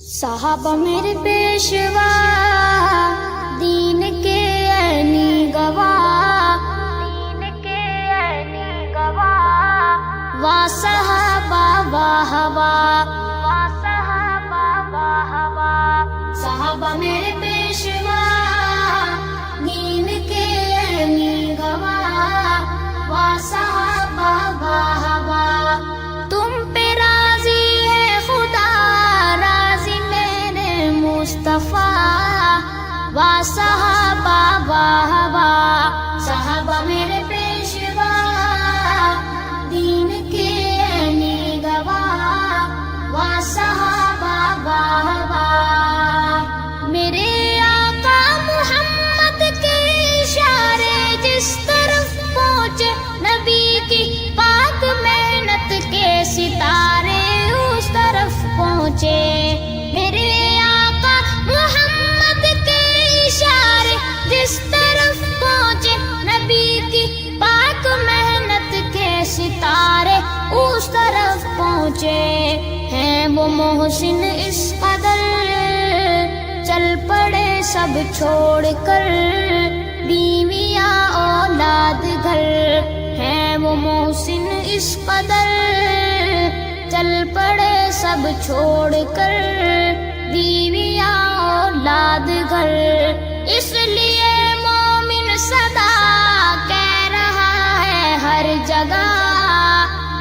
صحابہ میرے پیشوا دین کے عینی گواہ، واہ صحابہ واہ واہ، صحابہ میرے پیشوا دین کے عینی گواہ، واہ صحابہ واہ واہ، تم پہ راضی ہے خدا راضی میرے مصطفیٰ، واہ صحابہ واہ واہ، صحابہ میرے پیشوا دین کے عینی گواہ، واہ صحابہ واہ واہ، میرے آقا محمد کے اشارے جس طرف پہنچے، نبی کی پاک محنت کے ستارے اس طرف پہنچے، میرے آقا محمد کے اشارے جس طرف پہنچے، نبی کی پاک محنت کے ستارے اس طرف پہنچے، ہیں وہ محسن اس قدر چل پڑے سب چھوڑ کر، بیویاں اولاد گھر، ہیں وہ محسن اس قدر چل پڑے سب چھوڑ کر، بیویاں اولاد گھر، اس لیے مومن صدا کہہ رہا ہے ہر جگہ،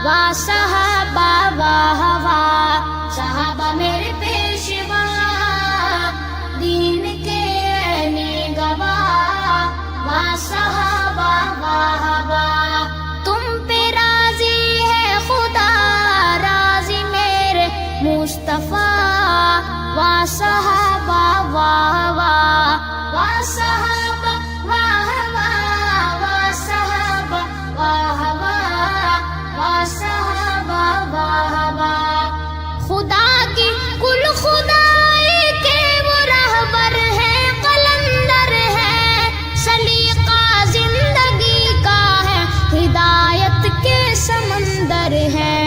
واہ صحابہ واہ واہ، صحابہ میرے پیشوا دین کے عینی گواہ، واہ صحابہ واہ واہ، تم پہ راضی ہے خدا راضی میرے مصطفیٰ، واہ صحابہ واہ واہ، واہ صحابہ واہ واہ، واہ صحابہ واہ واہ، واہ صحابہ واہ واہ، خدا کی کل خدائی کے وہ رہبر ہے، قلندر ہے، سلیقہ زندگی کا ہے، ہدایت کے سمندر ہے،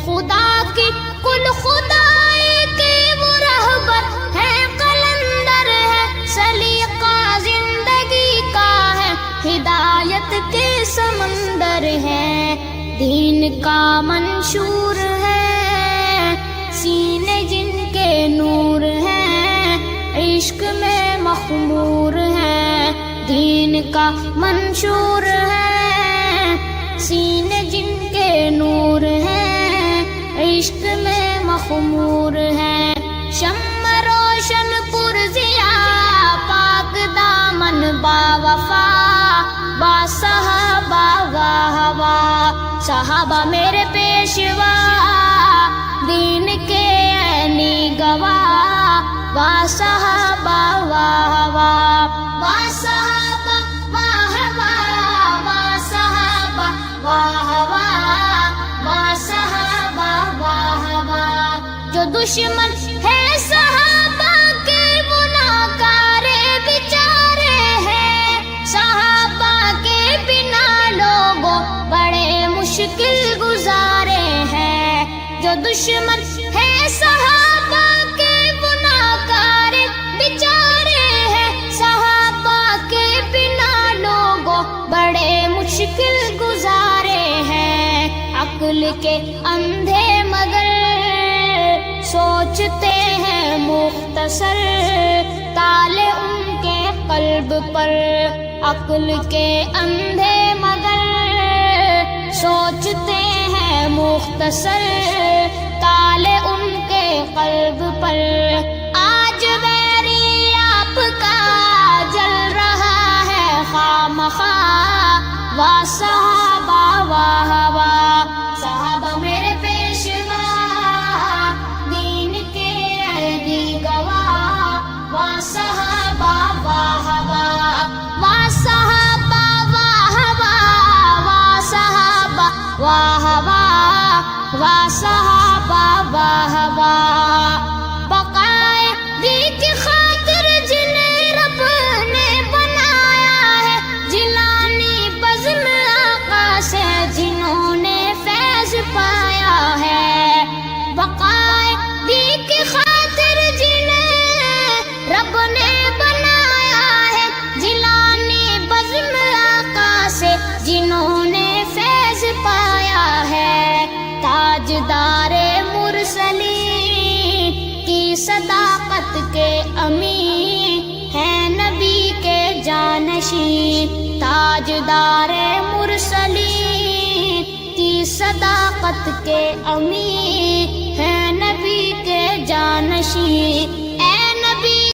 خدا کی کل خدائی کے وہ رہبر ہے، قلندر ہے، سلیقہ زندگی کا ہے، ہدایت کے سمندر ہے، دین کا منشور ہے، سینے جن کے نور ہیں، عشق میں مخمور ہیں، دین کا منشور ہے، سینے جن کے نور ہیں، عشق میں مخمور ہیں، شمع روشن پر ضیا پاک دامن با وفا، واہ صحابہ واہ واہ، صحابہ میرے پیشوا دین کے عینی گواہ، واہ صحابہ واہ واہ، واہ صحابہ واہ واہ، واہ صحابہ واہ واہ، واہ صحابہ واہ واہ، جو دشمن ہے صحابہ کے وہ ناکارے بیچارے ہیں، صحابہ کے بنا لوگوں بڑے مشکل گزارے ہیں، جو دشمن ہے صحابہ کے وہ ناکارے بیچارے ہیں، صحابہ کے بنا لوگوں بڑے مشکل گزارے ہیں، عقل کے اندھے مگر سوچتے ہیں مختصر، تالے ان کے قلب پر، عقل کے اندھے مگر سوچتے ہیں مختصر، تالے ان کے قلب پر، آج بیری آپ کا جل رہا ہے خامخواہ، واہ صحابہ واہ واہ، صحابہ میرے پیشوا دین کے عینی گواہ، واہ صحابہ واہ واہ، واہ صحابہ واہ واہ، واہ صحابہ واہ واہ، واہ صحابہ واہ واہ، بقائے دی کی خاطر جنہیں رب نے بنایا ہے، جلانی بزم آقا سے جنہوں نے فیض پایا ہے، بقائے دی کی خاطر صداقت کے امین ہیں نبی کے جانشین تاجدار مرسلین کی صداقت کے امین ہیں نبی کے جانشین